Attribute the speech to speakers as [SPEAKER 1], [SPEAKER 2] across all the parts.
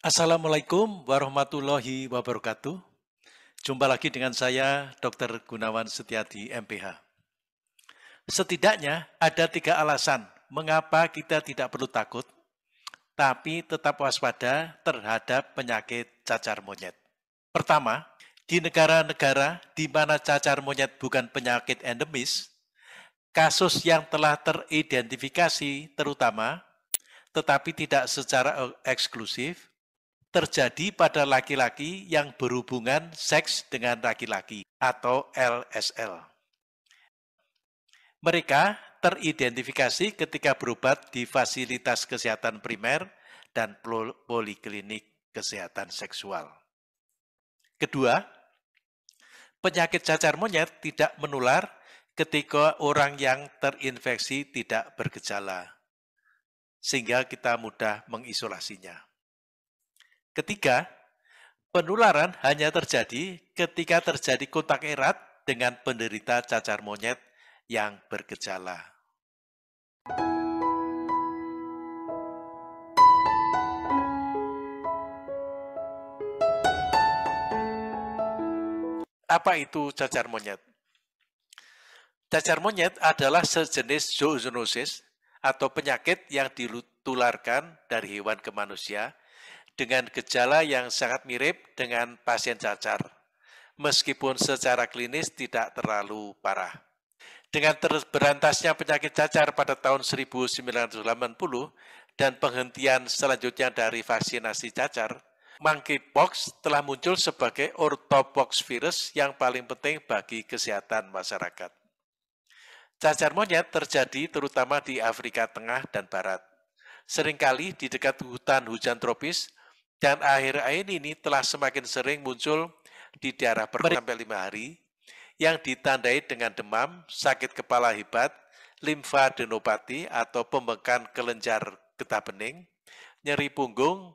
[SPEAKER 1] Assalamualaikum warahmatullahi wabarakatuh. Jumpa lagi dengan saya, Dr. Gunawan Setiadi, MPH. Setidaknya ada 3 alasan mengapa kita tidak perlu takut, tapi tetap waspada terhadap penyakit cacar monyet. Pertama, di negara-negara di mana cacar monyet bukan penyakit endemis, kasus yang telah teridentifikasi terutama, tetapi tidak secara eksklusif, terjadi pada laki-laki yang berhubungan seks dengan laki-laki atau LSL. Mereka teridentifikasi ketika berobat di fasilitas kesehatan primer dan poliklinik kesehatan seksual. Kedua, penyakit cacar monyet tidak menular ketika orang yang terinfeksi tidak bergejala, sehingga kita mudah mengisolasinya. Ketiga, penularan hanya terjadi ketika terjadi kontak erat dengan penderita cacar monyet yang bergejala. Apa itu cacar monyet? Cacar monyet adalah sejenis zoonosis atau penyakit yang ditularkan dari hewan ke manusia dengan gejala yang sangat mirip dengan pasien cacar, meskipun secara klinis tidak terlalu parah. Dengan berantasnya penyakit cacar pada tahun 1980 dan penghentian selanjutnya dari vaksinasi cacar, monkeypox telah muncul sebagai orthopox virus yang paling penting bagi kesehatan masyarakat. Cacar monyet terjadi terutama di Afrika Tengah dan Barat, seringkali di dekat hutan hujan tropis, dan akhir-akhir ini telah semakin sering muncul di daerah sampai 5 hari, yang ditandai dengan demam, sakit kepala hebat, limfadenopati atau pembengkakan kelenjar getah bening, nyeri punggung,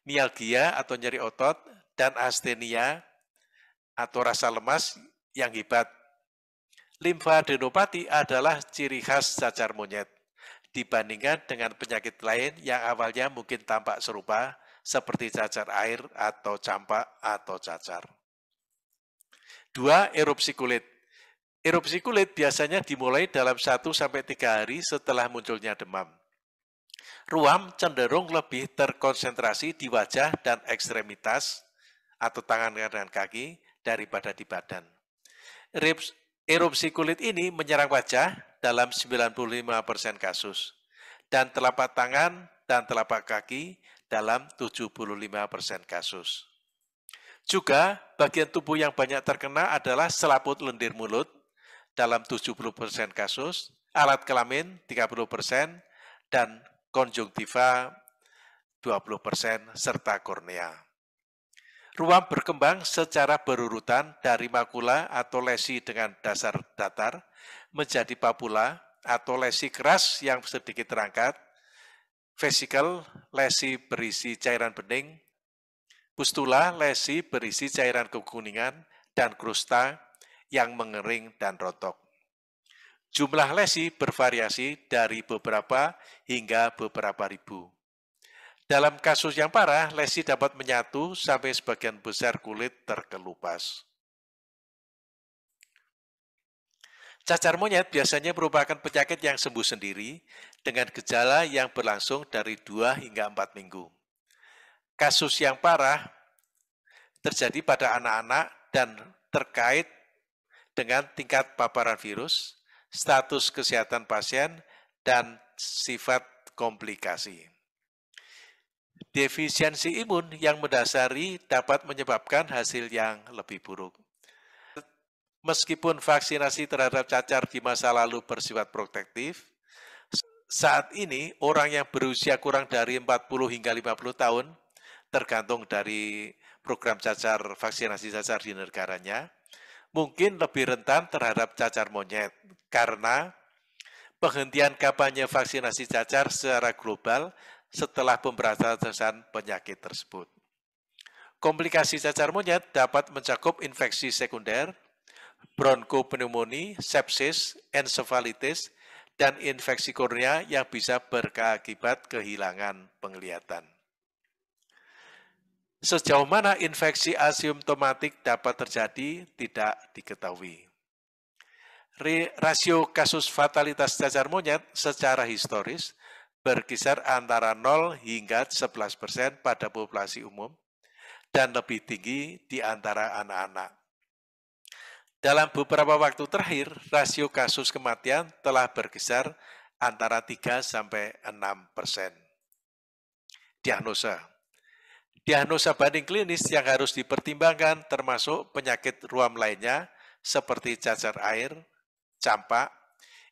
[SPEAKER 1] mialgia atau nyeri otot, dan astenia atau rasa lemas yang hebat. Limfadenopati adalah ciri khas cacar monyet dibandingkan dengan penyakit lain yang awalnya mungkin tampak serupa seperti cacar air atau campak atau cacar. 2. Erupsi kulit. Erupsi kulit biasanya dimulai dalam 1-3 hari setelah munculnya demam. Ruam cenderung lebih terkonsentrasi di wajah dan ekstremitas atau tangan dan kaki daripada di badan. Erupsi kulit ini menyerang wajah dalam 95% kasus dan telapak tangan dan telapak kaki dalam 75% kasus. Juga bagian tubuh yang banyak terkena adalah selaput lendir mulut dalam 70% kasus, alat kelamin 30%, dan konjungtiva 20%, serta kornea. Ruam berkembang secara berurutan dari makula atau lesi dengan dasar datar menjadi papula atau lesi keras yang sedikit terangkat, vesikel, lesi berisi cairan bening, pustula, lesi berisi cairan kekuningan, dan krusta yang mengering dan rontok. Jumlah lesi bervariasi dari beberapa hingga beberapa ribu. Dalam kasus yang parah, lesi dapat menyatu sampai sebagian besar kulit terkelupas. Cacar monyet biasanya merupakan penyakit yang sembuh sendiri dengan gejala yang berlangsung dari 2 hingga 4 minggu. Kasus yang parah terjadi pada anak-anak dan terkait dengan tingkat paparan virus, status kesehatan pasien, dan sifat komplikasi. Defisiensi imun yang mendasari dapat menyebabkan hasil yang lebih buruk. Meskipun vaksinasi terhadap cacar di masa lalu bersifat protektif, saat ini orang yang berusia kurang dari 40 hingga 50 tahun, tergantung dari program cacar vaksinasi cacar di negaranya, mungkin lebih rentan terhadap cacar monyet karena penghentian kampanye vaksinasi cacar secara global setelah pemberantasan penyakit tersebut. Komplikasi cacar monyet dapat mencakup infeksi sekunder, bronkopneumonia, sepsis, ensefalitis, dan infeksi kornea yang bisa berakibat kehilangan penglihatan. Sejauh mana infeksi asimptomatik dapat terjadi tidak diketahui. Rasio kasus fatalitas cacar monyet secara historis berkisar antara 0 hingga 11% pada populasi umum dan lebih tinggi di antara anak-anak. Dalam beberapa waktu terakhir, rasio kasus kematian telah berkisar antara 3 sampai 6%. Diagnosa. Diagnosa banding klinis yang harus dipertimbangkan termasuk penyakit ruam lainnya seperti cacar air, campak,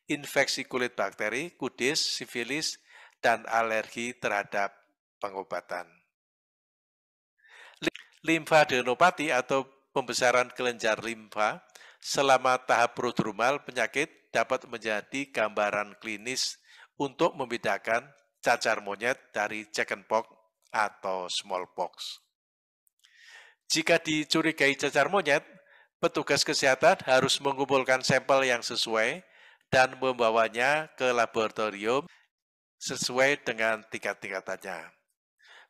[SPEAKER 1] infeksi kulit bakteri, kudis, sifilis, dan alergi terhadap pengobatan. Limfadenopati atau pembesaran kelenjar limfa selama tahap prodromal penyakit dapat menjadi gambaran klinis untuk membedakan cacar monyet dari chickenpox atau smallpox. Jika dicurigai cacar monyet, petugas kesehatan harus mengumpulkan sampel yang sesuai dan membawanya ke laboratorium sesuai dengan tingkat-tingkatannya.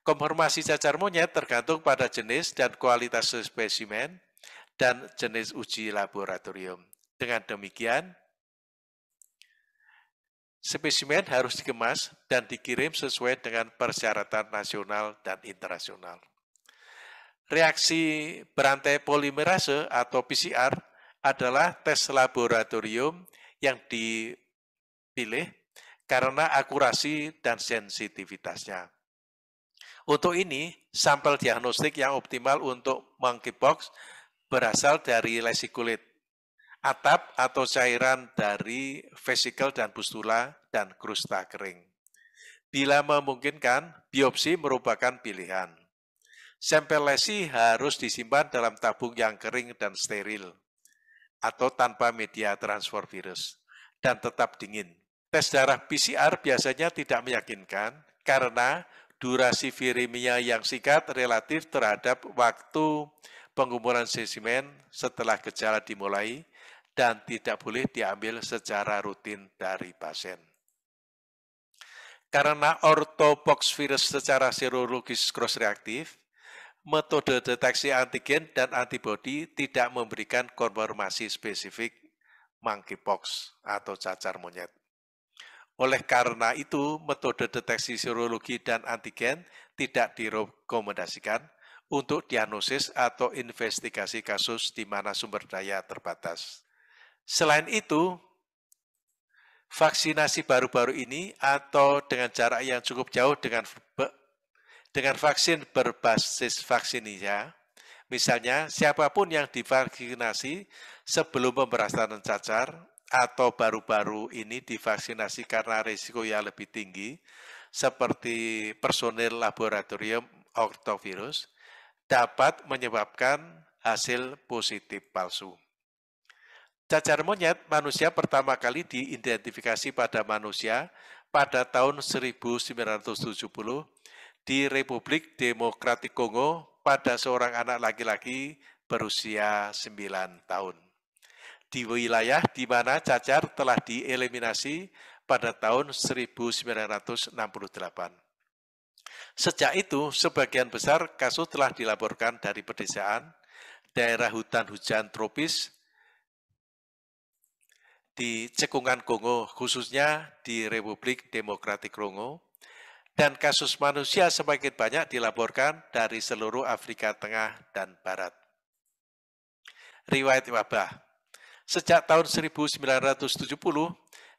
[SPEAKER 1] Konfirmasi cacar monyet tergantung pada jenis dan kualitas spesimen dan jenis uji laboratorium. Dengan demikian, spesimen harus dikemas dan dikirim sesuai dengan persyaratan nasional dan internasional. Reaksi berantai polimerase atau PCR adalah tes laboratorium yang dipilih karena akurasi dan sensitivitasnya. Untuk ini, sampel diagnostik yang optimal untuk monkeypox berasal dari lesi kulit, atap atau cairan dari vesikel dan pustula, dan krusta kering. Bila memungkinkan, biopsi merupakan pilihan. Sampel lesi harus disimpan dalam tabung yang kering dan steril, atau tanpa media transfer virus, dan tetap dingin. Tes darah PCR biasanya tidak meyakinkan karena durasi viremia yang singkat relatif terhadap waktu pengumpulan spesimen setelah gejala dimulai dan tidak boleh diambil secara rutin dari pasien. Karena orthopox virus secara serologis cross-reaktif, metode deteksi antigen dan antibodi tidak memberikan konfirmasi spesifik monkeypox atau cacar monyet. Oleh karena itu, metode deteksi serologi dan antigen tidak direkomendasikan untuk diagnosis atau investigasi kasus di mana sumber daya terbatas. Selain itu, vaksinasi baru-baru ini atau dengan jarak yang cukup jauh dengan vaksin berbasis vaksinnya, misalnya siapapun yang divaksinasi sebelum pemberasaan cacar atau baru-baru ini divaksinasi karena risiko yang lebih tinggi, seperti personil laboratorium ortovirus, dapat menyebabkan hasil positif palsu. Cacar monyet manusia pertama kali diidentifikasi pada manusia pada tahun 1970 di Republik Demokratik Kongo pada seorang anak laki-laki berusia 9 tahun. Di wilayah di mana cacar telah dieliminasi pada tahun 1968. Sejak itu, sebagian besar kasus telah dilaporkan dari pedesaan, daerah hutan hujan tropis, di cekungan Kongo, khususnya di Republik Demokratik Kongo, dan kasus manusia semakin banyak dilaporkan dari seluruh Afrika Tengah dan Barat. Riwayat wabah. Sejak tahun 1970,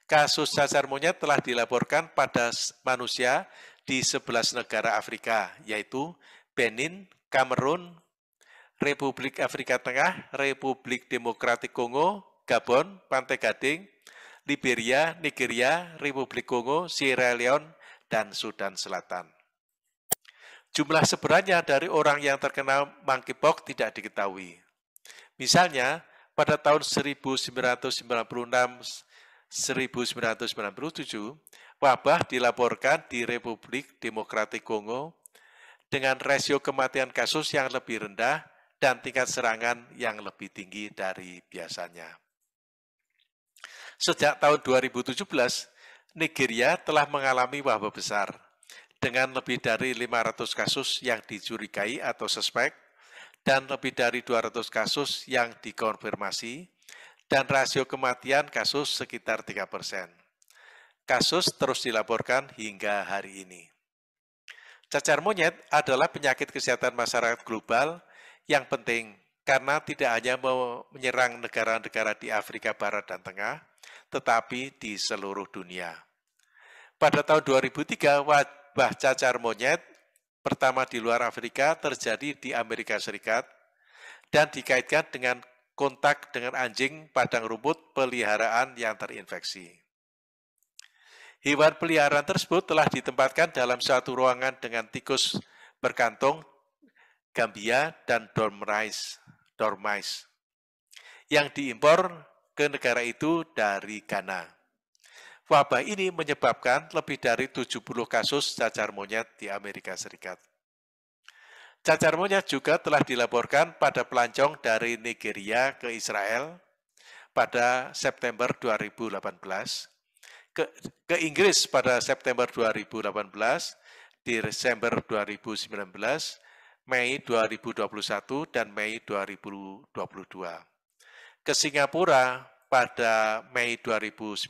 [SPEAKER 1] kasus cacar monyet telah dilaporkan pada manusia di 11 negara Afrika, yaitu Benin, Kamerun, Republik Afrika Tengah, Republik Demokratik Kongo, Gabon, Pantai Gading, Liberia, Nigeria, Republik Kongo, Sierra Leone, dan Sudan Selatan. Jumlah sebenarnya dari orang yang terkena monkeypox tidak diketahui. Misalnya, pada tahun 1996-1997, wabah dilaporkan di Republik Demokratik Kongo dengan rasio kematian kasus yang lebih rendah dan tingkat serangan yang lebih tinggi dari biasanya. Sejak tahun 2017, Nigeria telah mengalami wabah besar. dengan lebih dari 500 kasus yang dicurigai atau suspek, dan lebih dari 200 kasus yang dikonfirmasi, dan rasio kematian kasus sekitar 3%. Kasus terus dilaporkan hingga hari ini. Cacar monyet adalah penyakit kesehatan masyarakat global yang penting karena tidak hanya menyerang negara-negara di Afrika Barat dan Tengah, tetapi di seluruh dunia. Pada tahun 2003, wabah cacar monyet pertama di luar Afrika terjadi di Amerika Serikat dan dikaitkan dengan kontak dengan anjing padang rumput peliharaan yang terinfeksi. Hewan peliharaan tersebut telah ditempatkan dalam suatu ruangan dengan tikus berkantung, gambia, dan dormice yang diimpor ke negara itu dari Ghana. Wabah ini menyebabkan lebih dari 70 kasus cacar monyet di Amerika Serikat. Cacar monyet juga telah dilaporkan pada pelancong dari Nigeria ke Israel pada September 2018, ke Inggris pada September 2018, Desember 2019, Mei 2021, dan Mei 2022. Ke Singapura pada Mei 2019,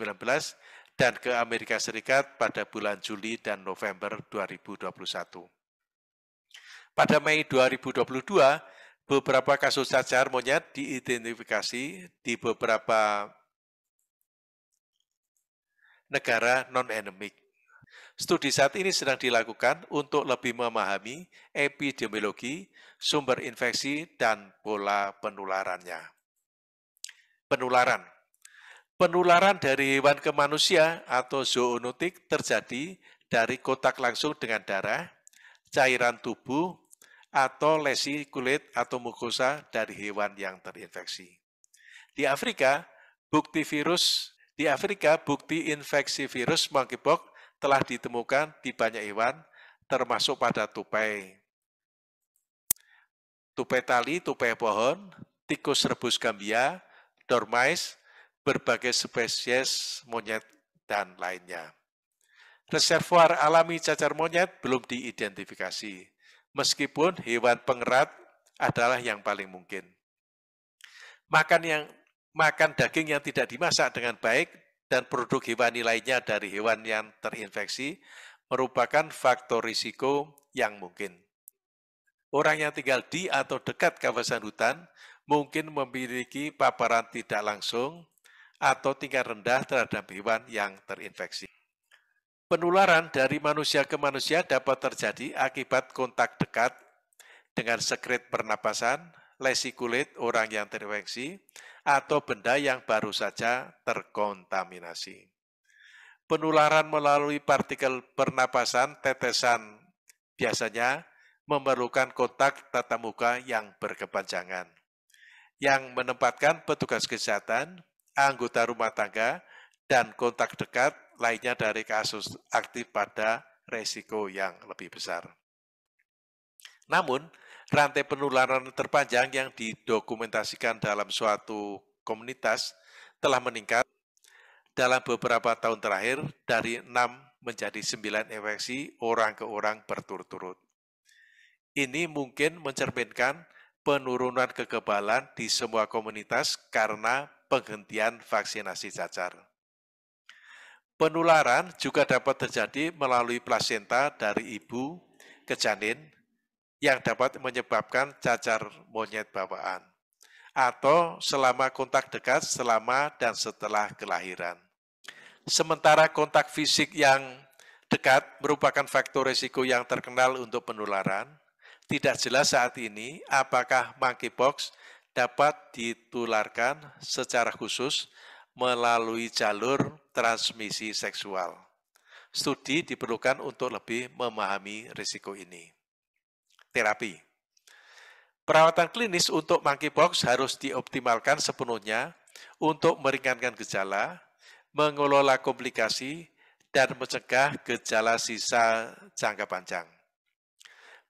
[SPEAKER 1] dan ke Amerika Serikat pada bulan Juli dan November 2021. Pada Mei 2022, beberapa kasus cacar monyet diidentifikasi di beberapa negara non-endemik. Studi saat ini sedang dilakukan untuk lebih memahami epidemiologi, sumber infeksi, dan pola penularannya. Penularan dari hewan ke manusia atau zoonotik terjadi dari kontak langsung dengan darah, cairan tubuh, atau lesi kulit atau mukosa dari hewan yang terinfeksi. Di Afrika, bukti infeksi virus monkeypox telah ditemukan di banyak hewan, termasuk pada tupai tali, tupai pohon, tikus rebus gambia, dormice, berbagai spesies monyet, dan lainnya. Reservoir alami cacar monyet belum diidentifikasi, meskipun hewan pengerat adalah yang paling mungkin. Makan daging yang tidak dimasak dengan baik dan produk hewani lainnya dari hewan yang terinfeksi merupakan faktor risiko yang mungkin. Orang yang tinggal di atau dekat kawasan hutan mungkin memiliki paparan tidak langsung atau tingkat rendah terhadap hewan yang terinfeksi. Penularan dari manusia ke manusia dapat terjadi akibat kontak dekat dengan sekret pernapasan, lesi kulit orang yang terinfeksi, atau benda yang baru saja terkontaminasi. Penularan melalui partikel pernapasan tetesan biasanya memerlukan kontak tatap muka yang berkepanjangan, yang menempatkan petugas kesehatan, anggota rumah tangga, dan kontak dekat lainnya dari kasus aktif pada resiko yang lebih besar. Namun, rantai penularan terpanjang yang didokumentasikan dalam suatu komunitas telah meningkat dalam beberapa tahun terakhir dari 6 menjadi 9 infeksi orang ke orang berturut-turut. Ini mungkin mencerminkan penurunan kekebalan di semua komunitas karena penghentian vaksinasi cacar. Penularan juga dapat terjadi melalui plasenta dari ibu ke janin yang dapat menyebabkan cacar monyet bawaan, atau selama kontak dekat selama dan setelah kelahiran. Sementara kontak fisik yang dekat merupakan faktor risiko yang terkenal untuk penularan, tidak jelas saat ini apakah monkeypox dapat ditularkan secara khusus melalui jalur transmisi seksual. Studi diperlukan untuk lebih memahami risiko ini. Terapi. Perawatan klinis untuk monkeypox harus dioptimalkan sepenuhnya untuk meringankan gejala, mengelola komplikasi, dan mencegah gejala sisa jangka panjang.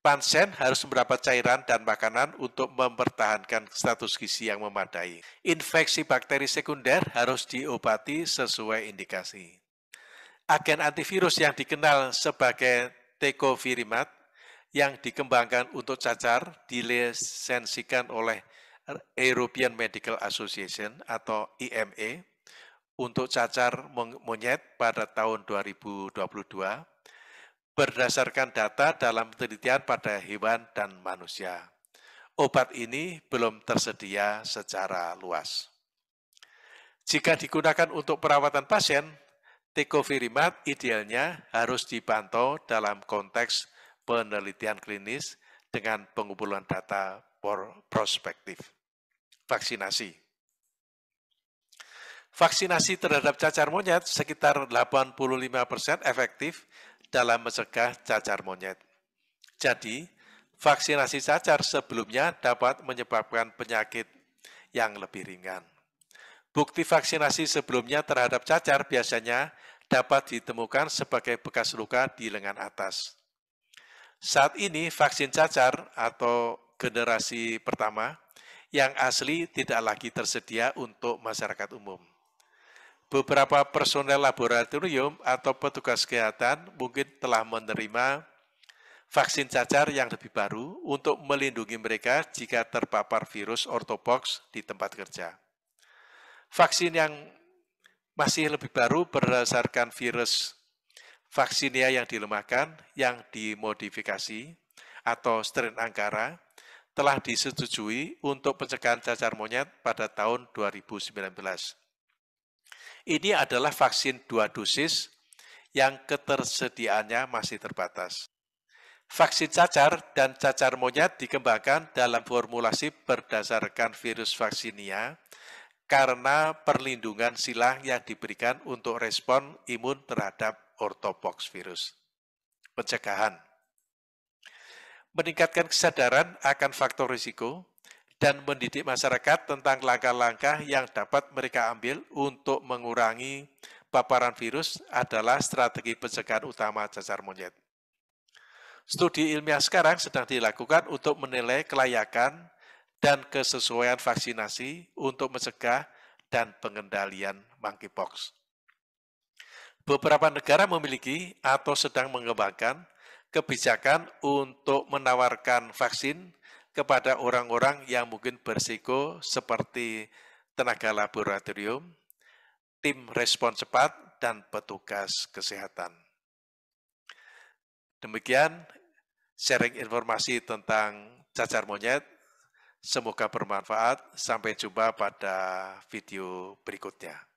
[SPEAKER 1] Pasien harus mendapat cairan dan makanan untuk mempertahankan status gizi yang memadai. Infeksi bakteri sekunder harus diobati sesuai indikasi. Agen antivirus yang dikenal sebagai tecovirimat yang dikembangkan untuk cacar dilisensikan oleh European Medical Association atau EMA untuk cacar monyet pada tahun 2022 berdasarkan data dalam penelitian pada hewan dan manusia. Obat ini belum tersedia secara luas. Jika digunakan untuk perawatan pasien, tecovirimat idealnya harus dipantau dalam konteks penelitian klinis dengan pengumpulan data prospektif. Vaksinasi. Vaksinasi terhadap cacar monyet sekitar 85% efektif dalam mencegah cacar monyet. Jadi, vaksinasi cacar sebelumnya dapat menyebabkan penyakit yang lebih ringan. Bukti vaksinasi sebelumnya terhadap cacar biasanya dapat ditemukan sebagai bekas luka di lengan atas. Saat ini vaksin cacar atau generasi pertama yang asli tidak lagi tersedia untuk masyarakat umum. Beberapa personel laboratorium atau petugas kesehatan mungkin telah menerima vaksin cacar yang lebih baru untuk melindungi mereka jika terpapar virus orthopox di tempat kerja. Vaksin yang masih lebih baru berdasarkan virus Vaccinia yang dilemahkan, yang dimodifikasi, atau strain Ankara, telah disetujui untuk pencegahan cacar monyet pada tahun 2019. Ini adalah vaksin 2 dosis yang ketersediaannya masih terbatas. Vaksin cacar dan cacar monyet dikembangkan dalam formulasi berdasarkan virus Vaccinia karena perlindungan silang yang diberikan untuk respon imun terhadap orthopox virus. Pencegahan. Meningkatkan kesadaran akan faktor risiko dan mendidik masyarakat tentang langkah-langkah yang dapat mereka ambil untuk mengurangi paparan virus adalah strategi pencegahan utama cacar monyet. Studi ilmiah sekarang sedang dilakukan untuk menilai kelayakan dan kesesuaian vaksinasi untuk mencegah dan pengendalian monkeypox. Beberapa negara memiliki atau sedang mengembangkan kebijakan untuk menawarkan vaksin kepada orang-orang yang mungkin berisiko seperti tenaga laboratorium, tim respon cepat, dan petugas kesehatan. Demikian sharing informasi tentang cacar monyet. Semoga bermanfaat. Sampai jumpa pada video berikutnya.